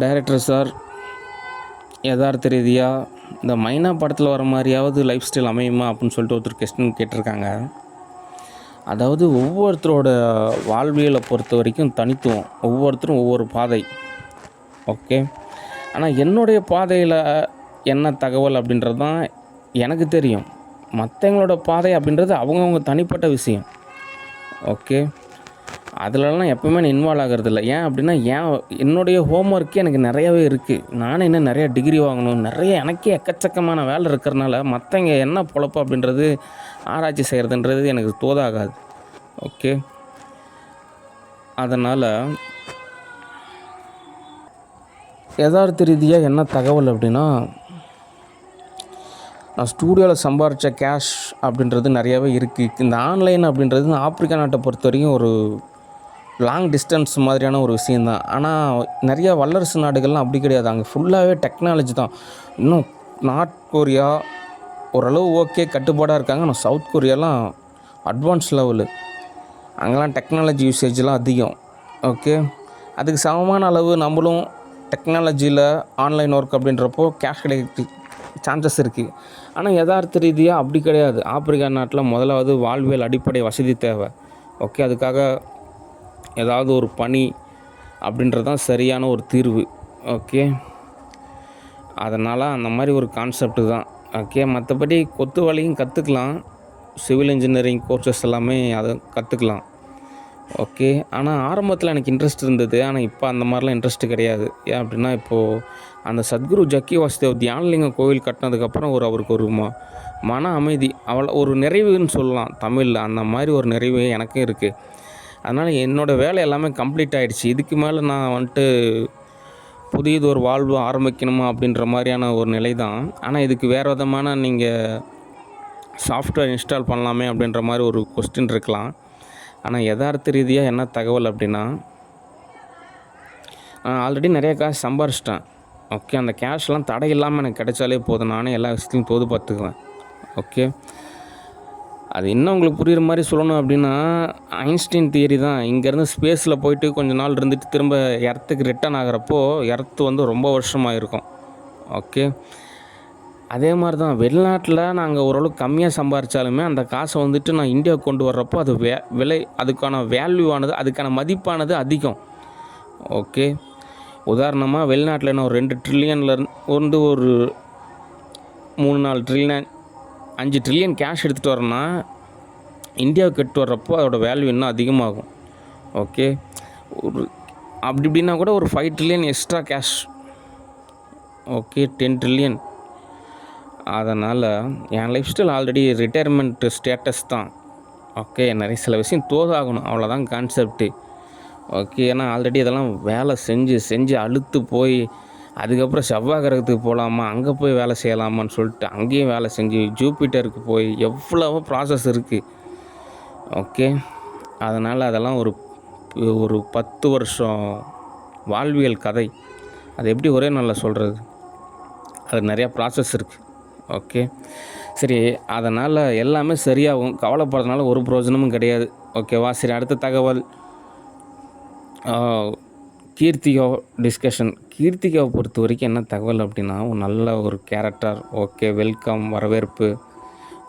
Director sir, யதார்த்த ரீதியாக இந்த மைனா படத்தில் வர மாதிரியாவது லைஃப் ஸ்டைல் அமையுமா அப்படின்னு சொல்லிட்டு ஒருத்தர் கொஸ்டின் கேட்டிருக்காங்க. அதாவது ஒவ்வொருத்தரோட வாழ்வியலை பொறுத்த வரைக்கும் தனித்துவம், ஒவ்வொருத்தரும் ஒவ்வொரு பாதை. ஓகே. ஆனால் என்னுடைய பாதையில் என்ன தகவல் அப்படின்றது தான் எனக்கு தெரியும். மற்றவங்களோட பாதை அப்படின்றது அவங்கவுங்க தனிப்பட்ட விஷயம். ஓகே. அதிலலாம் எப்போவுமே நான் இன்வால்வ் ஆகிறதில்ல. ஏன் அப்படின்னா என்னுடைய ஹோம் ஒர்க்கே எனக்கு நிறையாவே இருக்குது. நானும் இன்னும் நிறையா டிகிரி வாங்கணும், நிறைய எனக்கே எக்கச்சக்கமான வேலை இருக்கிறனால மற்றவங்க என்ன பொழப்பு அப்படின்றது ஆராய்ச்சி செய்கிறதுன்றது எனக்கு தோதாகாது. ஓகே. அதனால் யதார்த்த ரீதியாக என்ன தகவல் அப்படின்னா, நான் ஸ்டூடியோவில் சம்பாரித்த கேஷ் அப்படின்றது நிறையாவே இருக்குது. இந்த ஆன்லைன் அப்படின்றது ஆப்பிரிக்கா நாட்டை பொறுத்த வரைக்கும் ஒரு லாங் டிஸ்டன்ஸ் மாதிரியான ஒரு விஷயந்தான். ஆனால் நிறையா வல்லரசு நாடுகள்லாம் அப்படி கிடையாது. அங்கே ஃபுல்லாகவே டெக்னாலஜி தான். இன்னும் நார்த் கொரியா ஓரளவு ஓகே கட்டுப்பாடாக இருக்காங்க. ஆனால் சவுத் கொரியாலாம் அட்வான்ஸ் லெவலு. அங்கெல்லாம் டெக்னாலஜி யூசேஜ்லாம் அதிகம். ஓகே. அதுக்கு சமமான அளவு நம்மளும் டெக்னாலஜியில் ஆன்லைன் ஒர்க் அப்படின்றப்போ கேஷ் கிடைக்க சான்சஸ் இருக்குது. ஆனால் யதார்த்த ரீதியாக அப்படி கிடையாது. ஆப்பிரிக்கா நாட்டில் முதலாவது வாழ்வியல் அடிப்படை வசதி தேவை. ஓகே. அதுக்காக ஏதாவது ஒரு பணி அப்படின்றது தான் சரியான ஒரு தீர்வு. ஓகே. அதனால் அந்த மாதிரி ஒரு கான்செப்ட்டு தான். ஓகே. மற்றபடி கொத்து வேலையும் கற்றுக்கலாம். சிவில் இன்ஜினியரிங் கோர்சஸ் எல்லாமே அதை கற்றுக்கலாம். ஓகே. ஆனால் ஆரம்பத்தில் எனக்கு இன்ட்ரெஸ்ட் இருந்தது. ஆனால் இப்போ அந்த மாதிரிலாம் இன்ட்ரெஸ்ட்டு கிடையாது. ஏன் அப்படின்னா இப்போது அந்த சத்குரு ஜக்கி வாசுதேவ் தியானலிங்கம் கோவில் கட்டினதுக்கப்புறம் அவருக்கு ஒரு மன அமைதி, ஒரு நிறைவுன்னு சொல்லலாம் தமிழில். அந்த மாதிரி ஒரு நிறைவு எனக்கும் இருக்குது. அதனால் என்னோடய வேலை எல்லாமே கம்ப்ளீட் ஆகிடுச்சு. இதுக்கு மேலே நான் வந்துட்டு புதியது ஒரு வாழ்வு ஆரம்பிக்கணுமா அப்படின்ற மாதிரியான ஒரு நிலை தான். ஆனால் இதுக்கு வேறு விதமான நீங்கள் சாஃப்ட்வேர் இன்ஸ்டால் பண்ணலாமே அப்படின்ற மாதிரி ஒரு கொஸ்டின் இருக்கலாம். ஆனால் யதார்த்த ரீதியாக என்ன தகவல் அப்படின்னா, நான் ஆல்ரெடி நிறைய காசு சம்பாரிச்சிட்டேன். ஓகே. அந்த கேஷ்லாம் தடை இல்லாமல் எனக்கு கிடைச்சாலே போதும். நானே எல்லா விஷயத்தையும் தோது பார்த்துக்குவேன். ஓகே. அது இன்னும் உங்களுக்கு புரிகிற மாதிரி சொல்லணும் அப்படின்னா, ஐன்ஸ்டீன் தியரி தான். இங்கேருந்து ஸ்பேஸில் போயிட்டு கொஞ்ச நாள் இருந்துட்டு திரும்ப எர்த்துக்கு ரிட்டர்ன் ஆகிறப்போ எர்த்து ரொம்ப வருஷமாக இருக்கும். ஓகே. அதே மாதிரி தான் வெளிநாட்டில் நாங்கள் ஓரளவுக்கு கம்மியாக சம்பாரித்தாலுமே அந்த காசை நான் இந்தியாவுக்கு கொண்டு வர்றப்போ அது விலை, அதுக்கான வேல்யூவானது, அதுக்கான மதிப்பானது அதிகம். ஓகே. உதாரணமாக வெளிநாட்டில் நான் ஒரு 2 ட்ரில்லியன்லேருந்து ஒரு 3-4 ட்ரில்லியன் 5 ட்ரில்லியன் கேஷ் எடுத்துகிட்டு வரேன்னா இந்தியாவுக்கு எடுத்து வர்றப்போ அதோடய வேல்யூ இன்னும் அதிகமாகும். ஓகே. ஒரு அப்படி இப்படின்னா கூட ஒரு 5 trillion extra cash. Okay. 10 trillion. அதனால் என் lifestyle already retirement status தான். ஓகே. நிறைய சில விஷயம் தோதாகணும், அவ்வளோதான் கான்செப்ட்டு. ஓகே. ஏன்னா ஆல்ரெடி இதெல்லாம் வேலை செஞ்சு அலுத்து போய் அதுக்கப்புறம் செவ்வாய் கிரகத்துக்கு போகலாமா, அங்கே போய் வேலை செய்யலாமான்னு சொல்லிட்டு அங்கேயும் வேலை செஞ்சு ஜூபிட்டருக்கு போய் எவ்வளவோ ப்ராசஸ் இருக்குது. ஓகே. அதனால் அதெல்லாம் ஒரு 10 வருஷம் வாழ்வியல் கதை. அது எப்படி ஒரே நாளில் சொல்கிறது, அது நிறையா ப்ராசஸ் இருக்குது. ஓகே. சரி. அதனால் எல்லாமே சரியாகும், கவலைப்படுறதுனால ஒரு பிரயோஜனமும் கிடையாது. ஓகேவா? சரி. அடுத்த தகவல் கீர்த்திகா டிஸ்கஷன். கீர்த்திகாவை பொறுத்த வரைக்கும் என்ன தகவல் அப்படின்னா, நல்ல ஒரு கேரக்டர். ஓகே. வெல்கம், வரவேற்பு.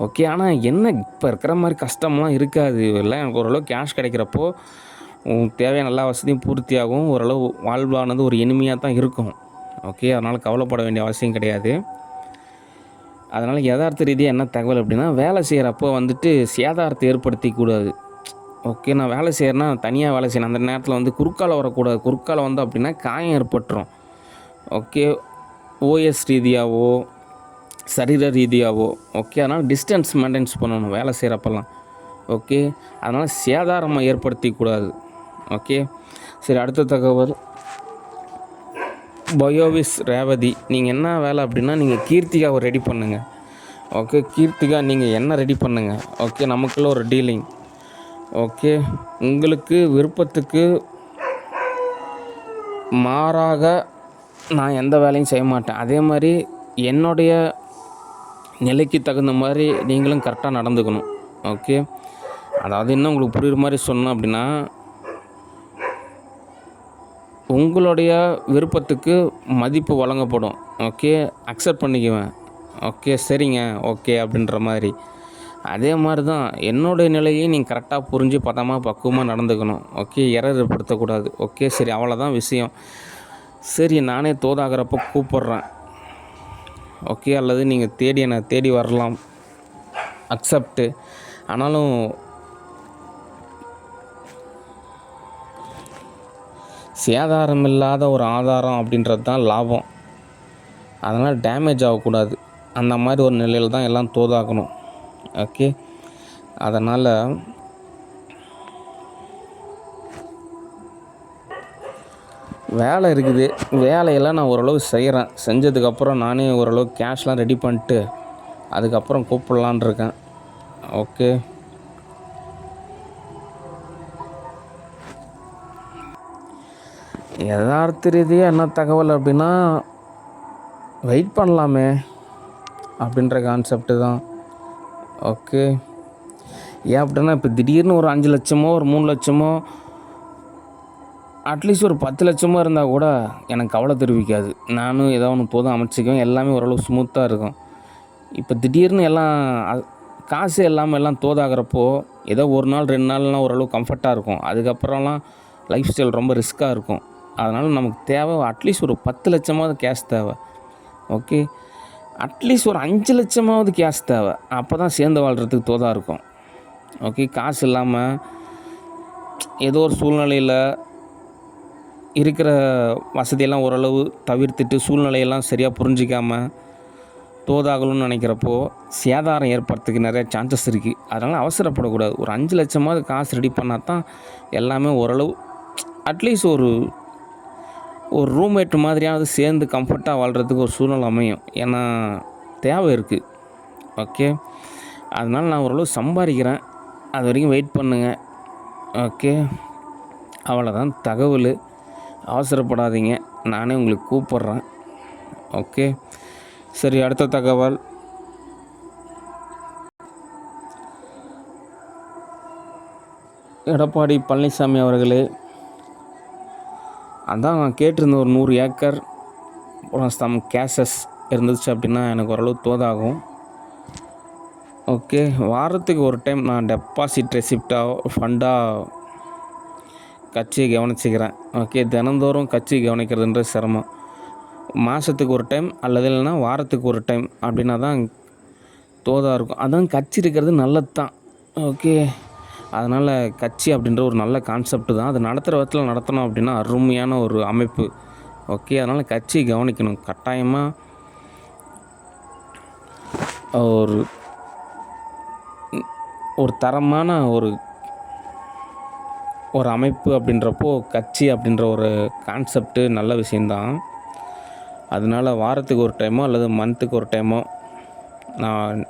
ஓகே. ஆனால் என்ன இப்போ இருக்கிற மாதிரி கஷ்டம்லாம் இருக்காது. எல்லாம் எனக்கு ஓரளவு கேஷ் கிடைக்கிறப்போ தேவையான எல்லா வசதியும் பூர்த்தியாகும். ஓரளவு வாழ்வானது ஒரு இனிமையாக தான் இருக்கும். ஓகே. அதனால் கவலைப்பட வேண்டிய அவசியம் கிடையாது. அதனால் யதார்த்த ரீதியாக என்ன தகவல் அப்படின்னா, வேலை செய்கிறப்போ சேதாரத்தை ஏற்படுத்திக்கூடாது. ஓகே. நான் வேலை செய்கிறேன்னா தனியாக வேலை செய்யணும். அந்த நேரத்தில் குறுக்கால வரக்கூடாது. குறுக்கால அப்படின்னா காயம் ஏற்பட்டுரும். ஓகே. ஓஎஸ் ரீதியாகவோ சரீர ரீதியாகவோ. ஓகே. அதனால் டிஸ்டன்ஸ் மெயின்டைன்ஸ் பண்ணணும் வேலை செய்கிறப்பெல்லாம். ஓகே. அதனால் சேதாரம் ஏற்படுத்திக்கூடாது. ஓகே. சரி. அடுத்த தகவல் பயோவிஸ் ரேவதி. நீங்கள் என்ன வேலை அப்படின்னா, நீங்கள் கீர்த்திகாவை ரெடி பண்ணுங்கள். ஓகே. கீர்த்திகா நீங்கள் என்ன ரெடி பண்ணுங்கள். ஓகே. நமக்குள்ள ஒரு டீலிங். ஓகே. உங்களுக்கு விருப்பத்துக்கு மாறாக நான் எந்த வேலையும் செய்ய மாட்டேன். அதே மாதிரி என்னுடைய நிலைக்கு தகுந்த மாதிரி நீங்களும் கரெக்டாக நடந்துக்கணும். ஓகே. அதாவது இன்னும் உங்களுக்கு புரியுற மாதிரி சொன்னோம் அப்படின்னா, உங்களுடைய விருப்பத்துக்கு மதிப்பு வழங்கப்படும். ஓகே, அக்செப்ட் பண்ணிக்குவேன். ஓகே, சரிங்க, ஓகே அப்படின்ற மாதிரி. அதே மாதிரி தான் என்னுடைய நிலையை நீங்கள் கரெக்டாக புரிஞ்சு பதமாக பக்குவமாக நடந்துக்கணும். Okay, error ஏற்படுத்தக்கூடாது. ஓகே, சரி, அவ்வளோதான் விஷயம். சரி, நானே தோதாகிறப்போ கூப்பிட்றேன். ஓகே, அல்லது நீங்கள் என்னை தேடி வரலாம், அக்செப்ட்டு. ஆனாலும் சேதாரம் இல்லாத ஒரு ஆதாரம் அப்படின்றது தான் லாபம். அதனால் டேமேஜ் ஆகக்கூடாது. அந்த மாதிரி ஒரு நிலையில் தான் எல்லாம் தோதாகணும். ஓகே, அதனால் வேலை இருக்குது. வேலையெல்லாம் நான் ஓரளவு செய்கிறேன். செஞ்சதுக்கப்புறம் நானே ஓரளவு கேஷ்லாம் ரெடி பண்ணிட்டு அதுக்கப்புறம் கூப்பிட்லான் இருக்கேன். ஓகே, யதார்த்த ரீதியாக என்ன தகவல் அப்படின்னா, வெயிட் பண்ணலாமே அப்படின்ற கான்செப்ட்டு தான். ஓகே, ஏன் அப்படின்னா இப்போ திடீர்னு ஒரு 5 லட்சமோ ஒரு 3 லட்சமோ அட்லீஸ்ட் ஒரு 10 லட்சமோ இருந்தால் கூட எனக்கு கவலை தெரிவிக்காது. நானும் ஏதோ ஒன்று போதும் அமைச்சிக்குவேன். எல்லாமே ஓரளவு ஸ்மூத்தாக இருக்கும். இப்போ திடீர்னு எல்லாம் காசு இல்லாமல் எல்லாம் தோதாகிறப்போ ஏதோ ஒரு நாள் 2 நாள்லாம் ஓரளவு கம்ஃபர்ட்டாக இருக்கும். அதுக்கப்புறம்லாம் லைஃப் ஸ்டைல் ரொம்ப ரிஸ்க்காக இருக்கும். அதனால் நமக்கு தேவை அட்லீஸ்ட் ஒரு 10 லட்சமாவது கேஷ் தேவை. ஓகே, அட்லீஸ்ட் ஒரு 5 லட்சமாவது கேஷ் தேவை. அப்போ தான் சேர்ந்து வாழ்கிறதுக்கு தோதாக இருக்கும். ஓகே, காசு இல்லாமல் ஏதோ ஒரு சூழ்நிலையில் இருக்கிற வசதியெல்லாம் ஓரளவு தவிர்த்துட்டு சூழ்நிலையெல்லாம் சரியாக புரிஞ்சிக்காமல் தோதாகணும்னு நினைக்கிறப்போ சேதாரம் ஏற்படுறதுக்கு நிறைய சான்சஸ் இருக்குது. அதனால் அவசரப்படக்கூடாது. ஒரு 5 லட்சமாவது காசு ரெடி பண்ணால் தான் எல்லாமே ஓரளவு அட்லீஸ்ட் ஒரு ரூம்மேட் மாதிரியாவது சேர்ந்து கம்ஃபர்ட்டாக வாழ்கிறதுக்கு ஒரு சூழ்நிலை அமையும். ஏன்னா தேவை இருக்குது. ஓகே, அதனால் நான் ஓரளவு சம்பாதிக்கிறேன். அது வரைக்கும் வெயிட் பண்ணுங்கள். ஓகே, அவ்வளோதான் தகவல். அவசரப்படாதீங்க, நானே உங்களுக்கு கூப்பிட்றேன். ஓகே, சரி, அடுத்த தகவல். எடப்பாடி பழனிசாமி அவர்களே, அதான் நான் கேட்டிருந்தேன், ஒரு 100 ஏக்கர் சம் கேஷஸ் இருந்துச்சு அப்படின்னா எனக்கு ஓரளவு தோதாகும். ஓகே, வாரத்துக்கு ஒரு டைம் நான் டெபாசிட் ரெசிப்டாக ஃபண்டாக கட்சியை கவனிச்சிக்கிறேன். ஓகே, தினந்தோறும் கட்சி கவனிக்கிறதுன்றது சிரமம். மாதத்துக்கு ஒரு டைம் அல்லது இல்லைன்னா வாரத்துக்கு ஒரு டைம் அப்படின்னா தான் தோதாக இருக்கும். அதான் கட்சி இருக்கிறது நல்லது தான். ஓகே, அதனால் கட்சி அப்படின்ற ஒரு நல்ல கான்செப்ட் தான். அது நடத்துகிற விதத்தில் நடத்தணும் அப்படின்னா அருமையான ஒரு அமைப்பு. ஓகே, அதனால் கட்சி கவனிக்கணும். கட்டாயமாக ஒரு தரமான ஒரு அமைப்பு அப்படின்றப்போ கட்சி அப்படின்ற ஒரு கான்செப்ட்டு நல்ல விஷயந்தான். அதனால் வாரத்துக்கு ஒரு டைமோ அல்லது மந்த்துக்கு ஒரு டைமோ நான்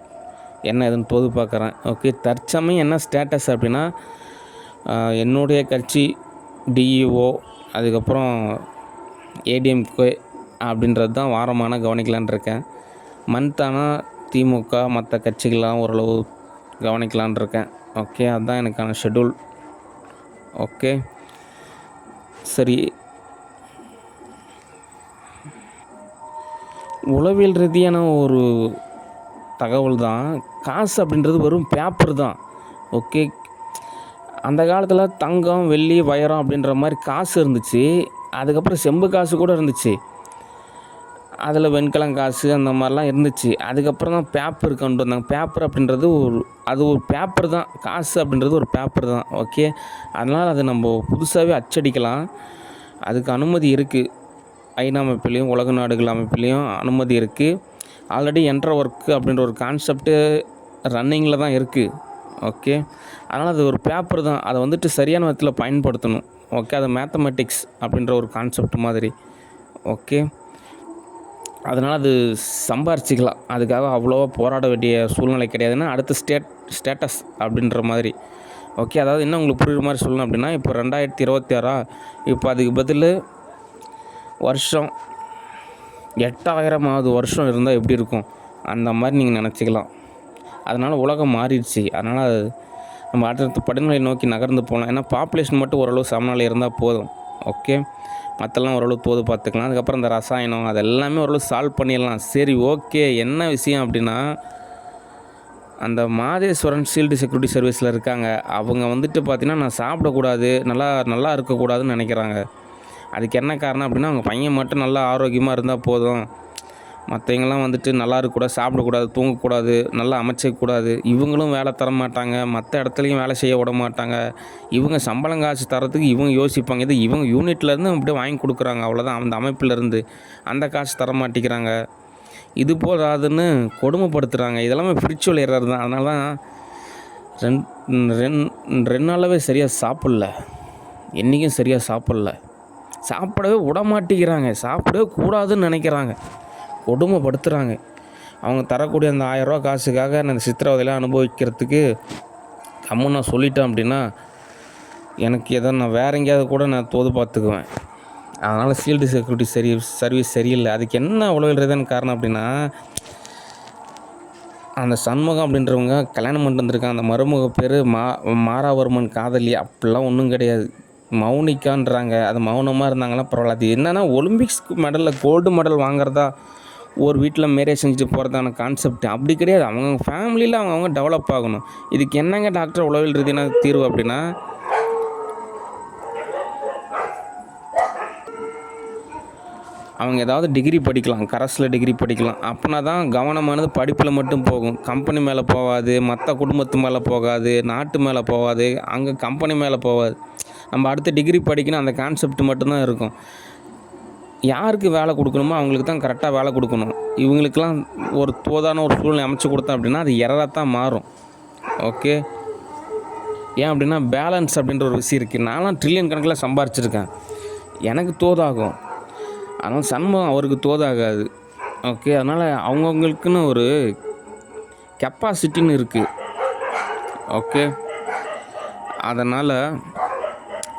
என்ன எதுன்னு தோது பார்க்குறேன். ஓகே, தற்சமயம் என்ன ஸ்டேட்டஸ் அப்படின்னா, என்னுடைய கட்சி டிஇஓ அதுக்கப்புறம் ஏடிஎம்கே அப்படின்றது தான் வாரமான கவனிக்கலான் இருக்கேன். மந்த்தானால் திமுக மற்ற கட்சிகள்லாம் ஓரளவு கவனிக்கலான் இருக்கேன். ஓகே, அதுதான் எனக்கான ஷெட்யூல். ஓகே, சரி, உளவியல் ரீதியான ஒரு தகவல் தான். காசு அப்படின்றது வெறும் பேப்பர் தான். ஓகே, அந்த காலத்தில் தங்கம் வெள்ளி வைரம் அப்படின்ற மாதிரி காசு இருந்துச்சு. அதுக்கப்புறம் செம்பு காசு கூட இருந்துச்சு. அதில் வெண்கலம் காசு அந்த மாதிரிலாம் இருந்துச்சு. அதுக்கப்புறம் தான் பேப்பர் கொண்டு வந்தாங்க. பேப்பர் அப்படின்றது ஒரு பேப்பர் தான். காசு அப்படின்றது ஒரு பேப்பர் தான். ஓகே, அதனால் அது நம்ம புதுசாகவே அச்சடிக்கலாம். அதுக்கு அனுமதி இருக்குது. ஐநா அமைப்புலேயும் உலக நாடுகள் அமைப்புலேயும் அனுமதி இருக்குது. ஆல்ரெடி ஒர்க்கு அப்படின்ற ஒரு கான்செப்ட்டு ரன்னிங்கில் தான் இருக்குது. ஓகே, அதனால் அது ஒரு பேப்பர் தான். அதை வந்துட்டு சரியான விதத்தில் பயன்படுத்தணும். ஓகே, அது மேத்தமெட்டிக்ஸ் அப்படின்ற ஒரு கான்செப்ட் மாதிரி. ஓகே, அதனால் அது சம்பாரிச்சிக்கலாம். அதுக்காக அவ்வளோவா போராட வேண்டிய சூழ்நிலை கிடையாதுன்னா அடுத்த ஸ்டேட்டஸ் அப்படின்ற மாதிரி. ஓகே, அதாவது என்ன உங்களுக்கு புரியுற மாதிரி சொல்லணும் அப்படின்னா, இப்போ 2026 இப்போ அதுக்கு பதில் வருஷம் 8000வது வருஷம் இருந்தால் எப்படி இருக்கும் அந்த மாதிரி நீங்கள் நினச்சிக்கலாம். அதனால் உலகம் மாறிடுச்சு. அதனால் அது நம்ம அடுத்த படிநிலை நோக்கி நகர்ந்து போகலாம். ஏன்னா பாப்புலேஷன் மட்டும் ஓரளவு சமநிலை இருந்தால் போதும். ஓகே, மற்றெல்லாம் ஓரளவு தோது பார்த்துக்கலாம். அதுக்கப்புறம் இந்த ரசாயனம் அது எல்லாமே ஓரளவு சால்வ் பண்ணிடலாம். சரி ஓகே, என்ன விஷயம் அப்படின்னா, அந்த மாதேஸ்வரன் ஷீல்டு செக்யூரிட்டி சர்வீஸில் இருக்காங்க. அவங்க வந்துட்டு பார்த்திங்கன்னா நான் சாப்பிடக்கூடாது, நல்லா இருக்கக்கூடாதுன்னு நினைக்கிறாங்க. அதுக்கு என்ன காரணம் அப்படின்னா, அவங்க பையன் மட்டும் நல்லா ஆரோக்கியமாக இருந்தால் போதும், மற்றவங்களாம் வந்துட்டு நல்லா இருக்கக்கூடாது, சாப்பிடக்கூடாது, தூங்கக்கூடாது, நல்லா அமைச்சிக்கக்கூடாது. இவங்களும் வேலை தர மாட்டாங்க, மற்ற இடத்துலையும் வேலை செய்ய விட மாட்டாங்க. இவங்க சம்பளம் காசு தரத்துக்கு இவங்க யோசிப்பாங்க. இது இவங்க யூனிட்லேருந்து அப்படியே வாங்கி கொடுக்குறாங்க, அவ்வளோதான். அந்த அமைப்பிலேருந்து அந்த காசு தர மாட்டேங்கிறாங்க. இது போதாதுன்னு கொடுமைப்படுத்துகிறாங்க. இதெல்லாமே ஸ்பிரிச்சுவல் எரர் தான். அதனால தான் 2 நாளாகவே சரியாக சாப்பிடல, என்றைக்கும் சரியாக சாப்பிடல, சாப்பிடவே விட மாட்டேங்கிறாங்க, சாப்பிடவே கூடாதுன்னு நினைக்கிறாங்க, கொடுமைப்படுத்துகிறாங்க. அவங்க தரக்கூடிய அந்த 1000 ரூபா காசுக்காக நான் இந்த சித்திரவதையெல்லாம் அனுபவிக்கிறதுக்கு கம்முன்னு நான் சொல்லிட்டேன் அப்படின்னா, எனக்கு எதோ நான் வேறு எங்கேயாவது கூட நான் தோது பார்த்துக்குவேன். அதனால் ஷீல்டு செக்யூரிட்டி சர்வீஸ் சரியில்லை. அதுக்கு என்ன உளவுறதுன்னு காரணம் அப்படின்னா, அந்த சண்முகம் அப்படின்றவங்க கல்யாணம் பண்ணிட்டு வந்திருக்காங்க. அந்த மருமக பேர் மாராவர்மன் காதலி. அப்படிலாம் ஒன்றும் கிடையாது, மௌனிகான்றாங்க. அது மௌனமாக இருந்தாங்கன்னா பரவாயில்ல. அது என்னென்னா ஒலிம்பிக்ஸ் மெடலில் கோல்டு மெடல் வாங்குறதா ஒரு வீட்டில் மேரேஜ் செஞ்சுட்டு போகிறதான கான்செப்ட் அப்படி கிடையாது. அவங்க ஃபேமிலியில் அவங்க டெவலப் ஆகணும். இதுக்கு என்னங்க டாக்டர் உளவியல் ரீதியான தீர்வு அப்படின்னா, அவங்க ஏதாவது டிகிரி படிக்கலாம், கரஸில் டிகிரி படிக்கலாம். அப்படின்னா தான் கவனமானது படிப்பில் மட்டும் போகும், கம்பெனி மேலே போகாது, மற்ற குடும்பத்து மேலே போகாது, நாட்டு மேலே போகாது, அங்கே கம்பெனி மேலே போகாது. நம்ம அடுத்த டிகிரி படிக்கணும், அந்த கான்செப்ட் மட்டும்தான் இருக்கும். யாருக்கு வேலை கொடுக்கணுமோ அவங்களுக்கு தான் கரெக்டாக வேலை கொடுக்கணும். இவங்களுக்கெல்லாம் ஒரு தோதான ஒரு சூழ்நிலை அமைச்சு கொடுத்தோம் அப்படின்னா அது எரராக தான் மாறும். ஓகே, ஏன் அப்படின்னா பேலன்ஸ் அப்படின்ற ஒரு விஷயம் இருக்குது. நான்லாம் ட்ரில்லியன் கணக்கில் சம்பாரிச்சிருக்கேன், எனக்கு தோதாகும். அதனால் சண்முகம் அவருக்கு தோதாகாது. ஓகே, அதனால் அவங்கவுங்களுக்குன்னு ஒரு கெப்பாசிட்டின்னு இருக்குது. ஓகே, அதனால்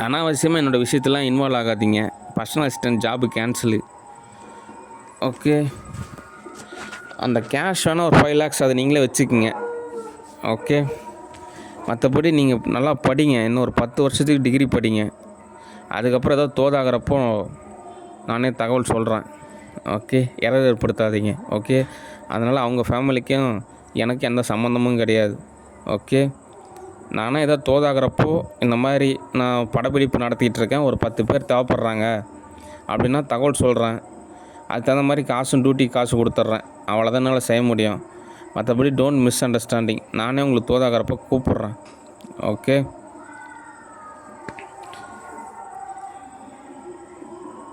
அனாவசியமாக என்னோடய விஷயத்தெல்லாம் இன்வால்வ் ஆகாதீங்க. Personal assistant job cancel. Okay, அந்த கேஷ் வேணால் ஒரு 5 lakhs அதை நீங்களே வச்சுக்கிங்க. ஓகே, மற்றபடி நீங்கள் நல்லா படிங்க, இன்னும் ஒரு 10 வருஷத்துக்கு டிகிரி படிங்க. அதுக்கப்புறம் ஏதாவது தோதாகிறப்போ நானே தகவல் சொல்கிறேன். Okay, error ஏற்படுத்தாதீங்க. ஓகே, அதனால் அவங்க ஃபேமிலிக்கும் எனக்கு எந்த சம்மந்தமும் கிடையாது. ஓகே, நானும் ஏதோ தோதாகிறப்போ இந்த மாதிரி நான் படப்பிடிப்பு நடத்திக்கிட்டு இருக்கேன், ஒரு 10 பேர் தேவைப்படுறாங்க அப்படின்னா தகவல் சொல்கிறேன். அதுக்கு தகுந்த மாதிரி டியூட்டி காசு கொடுத்துட்றேன். அவ்வளோதான் என்னால் செய்ய முடியும். மற்றபடி டோன்ட் மிஸ் அண்டர்ஸ்டாண்டிங். நானே உங்களுக்கு தோதாகிறப்போ கூப்பிட்றேன். ஓகே.